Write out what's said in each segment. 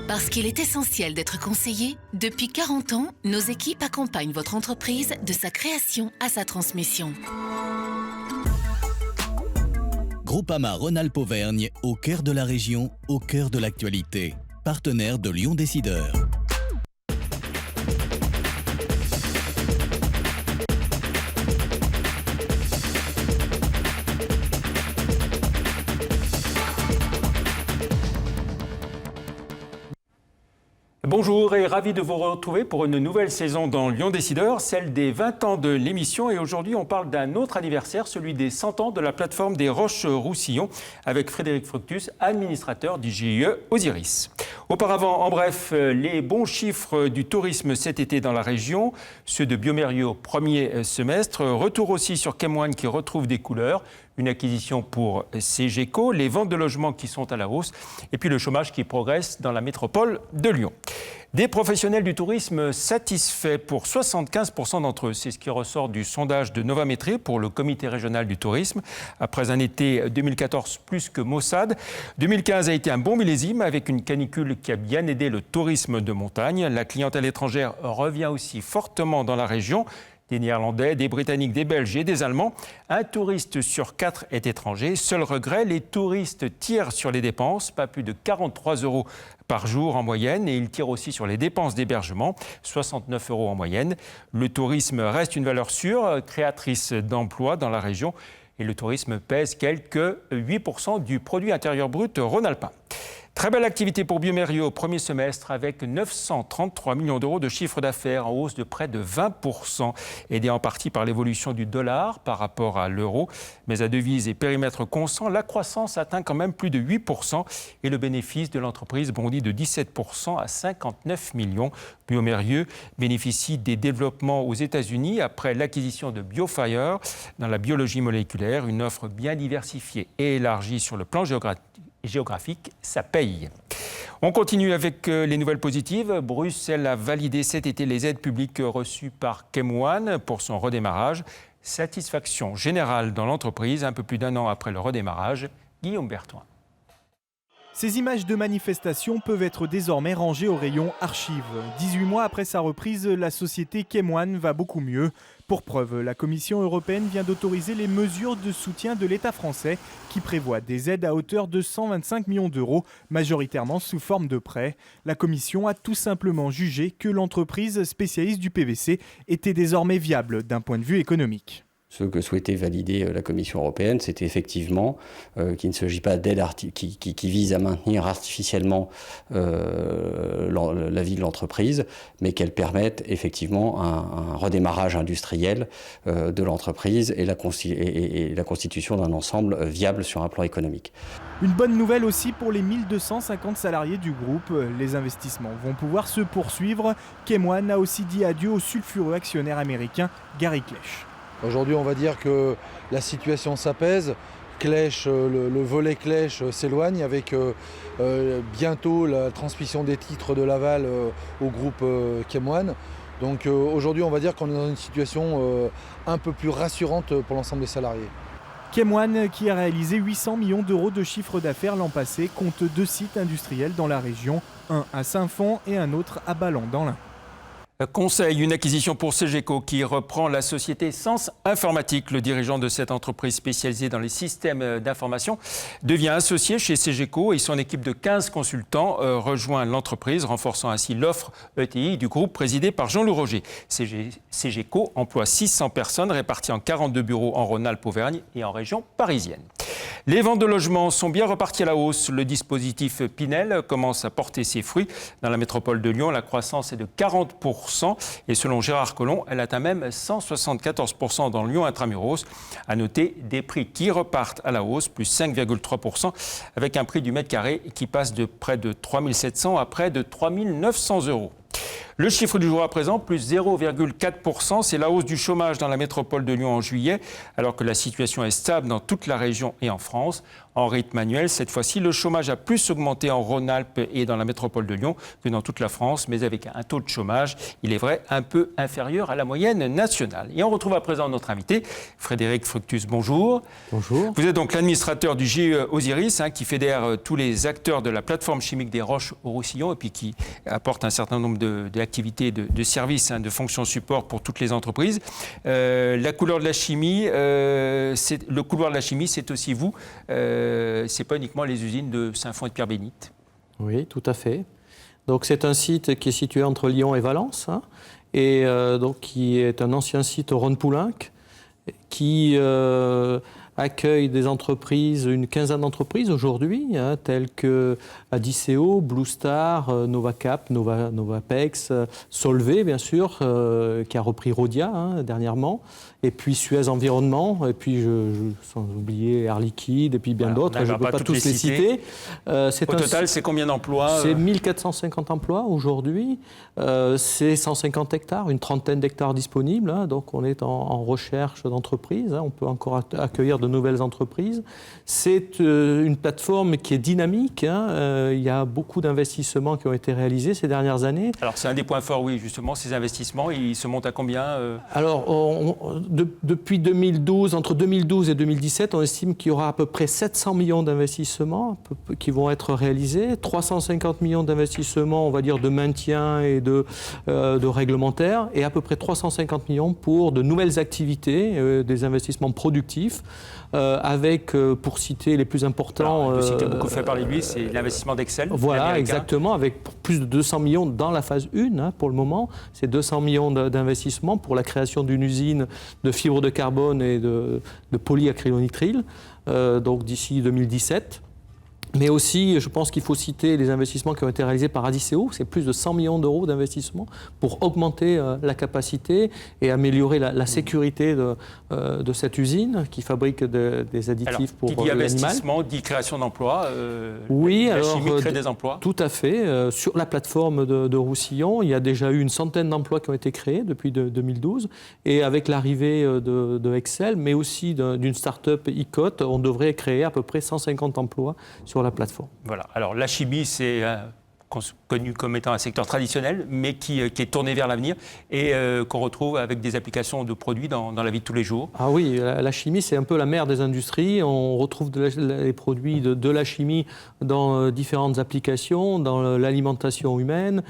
Parce qu'il est essentiel d'être conseillé, depuis 40 ans, nos équipes accompagnent votre entreprise de sa création à sa transmission. Groupama Rhône-Alpes Auvergne, au cœur de la région, au cœur de l'actualité. Partenaire de Lyon Décideur. Bonjour et ravi de vous retrouver pour une nouvelle saison dans Lyon Décideur, celle des 20 ans de l'émission. Et aujourd'hui, on parle d'un autre anniversaire, celui des 100 ans de la plateforme des Roches-Roussillon, avec Frédéric Fructus, administrateur du GIE Osiris. Auparavant, en bref, les bons chiffres du tourisme cet été dans la région, ceux de Biomérieux au premier semestre. Retour aussi sur Kemoine qui retrouve des couleurs. Une acquisition pour CGECO, les ventes de logements qui sont à la hausse et puis le chômage qui progresse dans la métropole de Lyon. Des professionnels du tourisme satisfaits pour 75% d'entre eux. C'est ce qui ressort du sondage de Novamétrie pour le comité régional du tourisme. Après un été 2014 plus que maussade, 2015 a été un bon millésime avec une canicule qui a bien aidé le tourisme de montagne. La clientèle étrangère revient aussi fortement dans la région. Des Néerlandais, des Britanniques, des Belges et des Allemands. Un touriste sur 4 est étranger. Seul regret, les touristes tirent sur les dépenses, pas plus de 43 € par jour en moyenne. Et ils tirent aussi sur les dépenses d'hébergement, 69 € en moyenne. Le tourisme reste une valeur sûre, créatrice d'emplois dans la région. Et le tourisme pèse quelques 8% du produit intérieur brut rhône-alpin. Très belle activité pour Biomérieux au premier semestre avec 933 millions d'euros de chiffre d'affaires en hausse de près de 20%, aidé en partie par l'évolution du dollar par rapport à l'euro. Mais à devise et périmètre constant, la croissance atteint quand même plus de 8% et le bénéfice de l'entreprise bondit de 17% à 59 millions. Biomérieux bénéficie des développements aux États-Unis après l'acquisition de BioFire dans la biologie moléculaire, une offre bien diversifiée et élargie sur le plan géographique, ça paye. On continue avec les nouvelles positives. Bruxelles a validé cet été les aides publiques reçues par Kemoine pour son redémarrage. Satisfaction générale dans l'entreprise, un peu plus d'1 an après le redémarrage. Guillaume Bertoin. Ces images de manifestations peuvent être désormais rangées au rayon archives. 18 mois après sa reprise, la société Kemoine va beaucoup mieux. Pour preuve, la Commission européenne vient d'autoriser les mesures de soutien de l'État français qui prévoit des aides à hauteur de 125 millions d'euros, majoritairement sous forme de prêts. La Commission a tout simplement jugé que l'entreprise spécialiste du PVC était désormais viable d'un point de vue économique. Ce que souhaitait valider la Commission européenne, c'était effectivement qu'il ne s'agit pas d'aides qui visent à maintenir artificiellement la vie de l'entreprise, mais qu'elles permettent effectivement un redémarrage industriel de l'entreprise et la constitution d'un ensemble viable sur un plan économique. Une bonne nouvelle aussi pour les 1250 salariés du groupe. Les investissements vont pouvoir se poursuivre. Kemoine a aussi dit adieu au sulfureux actionnaire américain Gary Klech. Aujourd'hui, on va dire que la situation s'apaise. Le volet Klech s'éloigne avec bientôt la transmission des titres de Laval au groupe Kemoine. Donc aujourd'hui, on va dire qu'on est dans une situation un peu plus rassurante pour l'ensemble des salariés. Kemoine, qui a réalisé 800 millions d'euros de chiffre d'affaires l'an passé, compte 2 sites industriels dans la région, un à Saint-Fond et un autre à Ballan dans l'Ain. Conseil, une acquisition pour CGECO qui reprend la société Sens Informatique. Le dirigeant de cette entreprise spécialisée dans les systèmes d'information devient associé chez CGECO et son équipe de 15 consultants rejoint l'entreprise, renforçant ainsi l'offre ETI du groupe présidé par Jean-Loup Roger. CGECO emploie 600 personnes réparties en 42 bureaux en Rhône-Alpes Auvergne et en région parisienne. Les ventes de logements sont bien reparties à la hausse. Le dispositif Pinel commence à porter ses fruits. Dans la métropole de Lyon, la croissance est de 40%. Et selon Gérard Collomb, elle atteint même 174% dans Lyon Intramuros. À noter des prix qui repartent à la hausse, plus 5,3%, avec un prix du mètre carré qui passe de près de 3 700 à près de 3 900 €. Le chiffre du jour à présent, plus 0,4%, c'est la hausse du chômage dans la métropole de Lyon en juillet, alors que la situation est stable dans toute la région et en France. en rythme annuel. Cette fois-ci, le chômage a plus augmenté en Rhône-Alpes et dans la métropole de Lyon que dans toute la France, mais avec un taux de chômage, il est vrai, un peu inférieur à la moyenne nationale. Et on retrouve à présent notre invité, Frédéric Fructus. Bonjour. Bonjour. Vous êtes donc l'administrateur du GIE Osiris, qui fédère tous les acteurs de la plateforme chimique des Roches-au-Roussillon et puis qui apporte un certain nombre d'activités, de services, de fonctions support pour toutes les entreprises. La couleur de la chimie, le couloir de la chimie, c'est aussi vous. C'est pas uniquement les usines de Saint-Fond et de Pierre-Bénite. Oui, tout à fait. Donc c'est un site qui est situé entre Lyon et Valence, et donc qui est un ancien site au Rhône-Poulenc, qui accueille des entreprises, une quinzaine d'entreprises aujourd'hui, telles que Adiceo, Blue Star, Novacap, Novapex, Solvay bien sûr, qui a repris Rhodia dernièrement, et puis Suez Environnement, et puis sans oublier Air Liquide, et puis bien d'autres, je ne peux pas tous les citer. Au total, c'est combien d'emplois? C'est 1450 emplois aujourd'hui, c'est 150 hectares, une trentaine d'hectares disponibles, donc on est en recherche d'entreprises, on peut encore accueillir de nouvelles entreprises. C'est une plateforme qui est dynamique, il y a beaucoup d'investissements qui ont été réalisés ces dernières années. Alors c'est un des points forts, oui, justement, ces investissements, ils se montent à combien Alors, depuis 2012, entre 2012 et 2017, on estime qu'il y aura à peu près 700 millions d'investissements qui vont être réalisés, 350 millions d'investissements, on va dire, de maintien et de réglementaire, et à peu près 350 millions pour de nouvelles activités, des investissements productifs, avec, pour citer les plus importants... Alors, le site qui a beaucoup fait parler de lui, c'est l'investissement d'Excel. Voilà, exactement, avec plus de 200 millions dans la phase 1, pour le moment. C'est 200 millions d'investissements pour la création d'une usine de fibres de carbone et de polyacrylonitrile, donc d'ici 2017. Mais aussi, je pense qu'il faut citer les investissements qui ont été réalisés par Adiceo. C'est plus de 100 millions d'euros d'investissement pour augmenter la capacité et améliorer la sécurité de cette usine qui fabrique des additifs pour l'animal. Qui dit investissement, dit création d'emplois. Oui, la chimie crée des emplois. Tout à fait. Sur la plateforme de Roussillon, il y a déjà eu une centaine d'emplois qui ont été créés depuis 2012. Et avec l'arrivée de Excel, mais aussi d'une start-up ICOT, on devrait créer à peu près 150 emplois sur la plateforme. Voilà. Alors la chimie, c'est connu comme étant un secteur traditionnel, mais qui est tourné vers l'avenir et qu'on retrouve avec des applications de produits dans la vie de tous les jours. Ah oui, la chimie, c'est un peu la mère des industries. On retrouve les produits de la chimie dans différentes applications, dans l'alimentation humaine,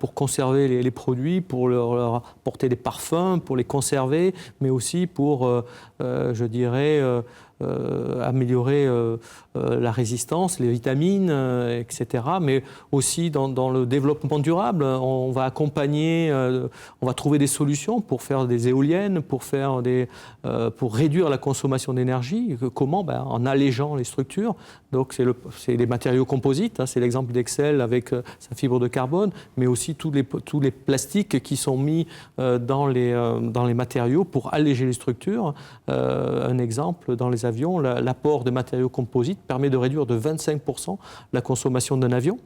pour conserver les produits, pour leur apporter des parfums, pour les conserver, mais aussi pour, je dirais, améliorer la résistance, les vitamines, etc. Mais aussi dans le développement durable, on va accompagner, on va trouver des solutions pour faire des éoliennes, pour réduire la consommation d'énergie. Comment? En allégeant les structures. Donc c'est les matériaux composites, c'est l'exemple d'Excel avec sa fibre de carbone, mais aussi tous les plastiques qui sont mis dans les matériaux pour alléger les structures. Un exemple, dans les avions, l'apport de matériaux composites permet de réduire de 25% la consommation d'un avion.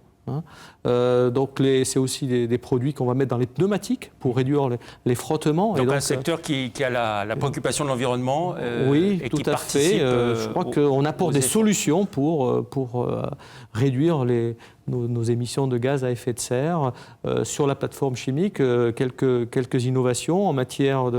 Donc c'est aussi des produits qu'on va mettre dans les pneumatiques pour réduire les frottements. Donc un secteur qui a la préoccupation de l'environnement oui, et tout qui à participe. Fait. Je crois qu'on apporte des solutions pour réduire nos émissions de gaz à effet de serre. Sur la plateforme chimique, quelques innovations en matière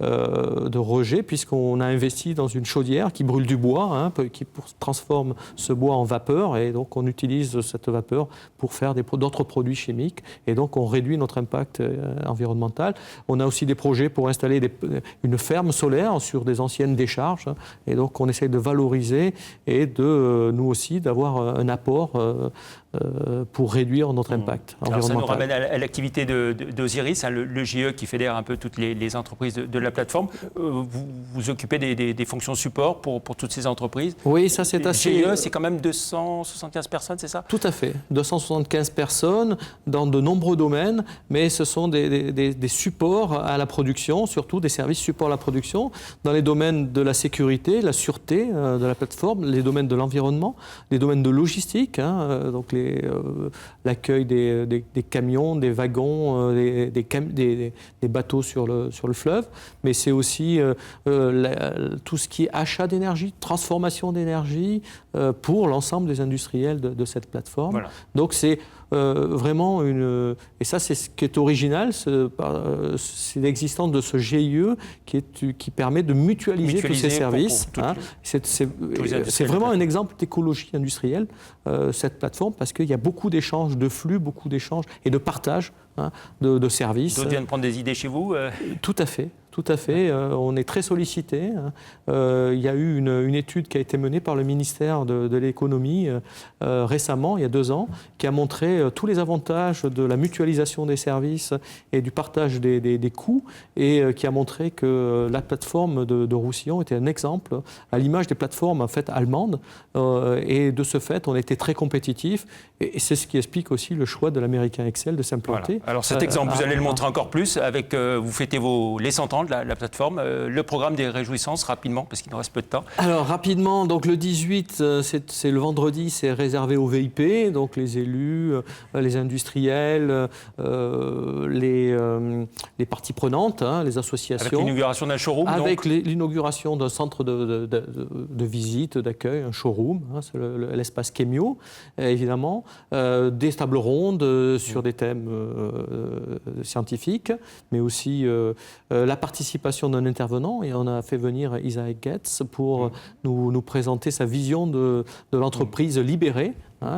de rejet, puisqu'on a investi dans une chaudière qui brûle du bois, qui transforme ce bois en vapeur, et donc on utilise cette vapeur pour faire d'autres produits chimiques, et donc on réduit notre impact environnemental. On a aussi des projets pour installer une ferme solaire sur des anciennes décharges, et donc on essaie de valoriser et nous aussi d'avoir un apport pour réduire notre impact environnemental. Alors ça nous ramène à l'activité d'Osiris, le GIE qui fédère un peu toutes les entreprises de la plateforme. Vous occupez des fonctions support pour toutes ces entreprises. Oui, ça c'est assez... GIE, c'est quand même 275 personnes, c'est ça? Tout à fait. 275 personnes dans de nombreux domaines, mais ce sont des supports à la production, surtout des services supports à la production, dans les domaines de la sécurité, la sûreté de la plateforme, les domaines de l'environnement, les domaines de logistique, donc l'accueil des camions, des wagons, des bateaux sur le fleuve, mais c'est aussi tout ce qui est achat d'énergie, transformation d'énergie pour l'ensemble des industriels de cette plateforme. Voilà. Donc c'est vraiment et ça c'est ce qui est original, c'est l'existence de ce GIE qui permet de mutualiser tous ces services. C'est vraiment un exemple d'écologie industrielle, cette plateforme, parce qu'il y a beaucoup d'échanges de flux, beaucoup d'échanges et de partage de services. D'autres viennent prendre des idées chez vous Tout à fait. Tout à fait. On est très sollicité. Il y a eu une étude qui a été menée par le ministère de l'économie récemment, il y a 2 ans, qui a montré tous les avantages de la mutualisation des services et du partage des coûts, et qui a montré que la plateforme de Roussillon était un exemple, à l'image des plateformes en fait allemandes. Et de ce fait, on était très compétitifs. Et c'est ce qui explique aussi le choix de l'américain Excel de s'implanter. Voilà. Alors cet exemple, vous allez le montrer encore plus avec vous fêtez les 100 ans de la plateforme. Le programme des réjouissances, rapidement, parce qu'il nous reste peu de temps. Alors, rapidement, donc le 18, c'est le vendredi, c'est réservé aux VIP, donc les élus, les industriels, les parties prenantes, les associations. Avec l'inauguration d'un showroom, avec l'inauguration d'un centre de visite, d'accueil, un showroom, c'est l'espace Kemio, évidemment. Des tables rondes sur des thèmes scientifiques, mais aussi la participation d'un intervenant, et on a fait venir Isaac Getz pour nous présenter sa vision de l'entreprise libérée.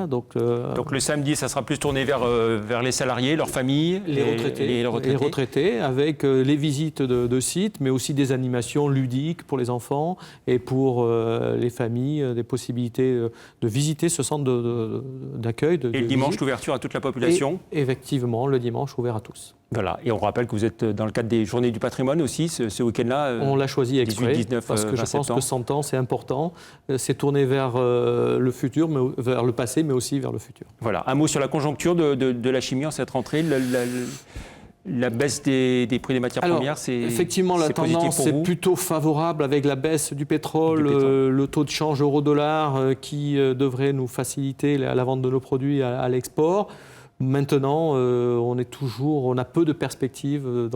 Donc le samedi, ça sera plus tourné vers les salariés, leurs familles, les retraités, avec les visites de sites, mais aussi des animations ludiques pour les enfants et pour les familles, des possibilités de visiter ce centre d'accueil. Et le dimanche, l'ouverture à toute la population. Et effectivement, le dimanche, ouvert à tous. Voilà, et on rappelle que vous êtes dans le cadre des Journées du patrimoine aussi, ce week-end-là. On l'a choisi exprès, 18, 19, parce que je pense que 100 ans, c'est important. C'est tourné vers le futur, vers le passé, mais aussi vers le futur. Voilà, un mot sur la conjoncture de la chimie en cette rentrée. La baisse des prix des matières premières, c'est effectivement, la tendance est plutôt favorable avec la baisse du pétrole, le taux de change euro-dollar qui devrait nous faciliter la vente de nos produits à l'export. Maintenant, on a peu de perspectives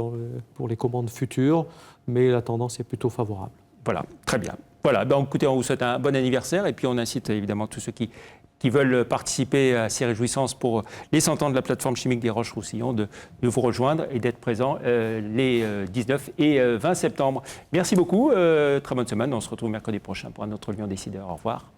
pour les commandes futures, mais la tendance est plutôt favorable. Voilà, très bien. Voilà, écoutez, on vous souhaite un bon anniversaire et puis on incite évidemment tous ceux qui veulent participer à ces réjouissances pour les 100 ans de la plateforme chimique des Roches-Roussillon de vous rejoindre et d'être présents les 19 et 20 septembre. Merci beaucoup, très bonne semaine. On se retrouve mercredi prochain pour un autre Lyon Décideur. Au revoir.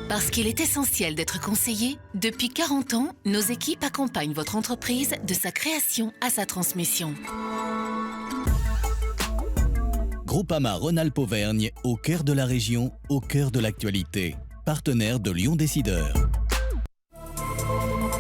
Parce qu'il est essentiel d'être conseillé, depuis 40 ans, nos équipes accompagnent votre entreprise de sa création à sa transmission. Groupama Rhône-Alpes Auvergne, au cœur de la région, au cœur de l'actualité. Partenaire de Lyon Décideur.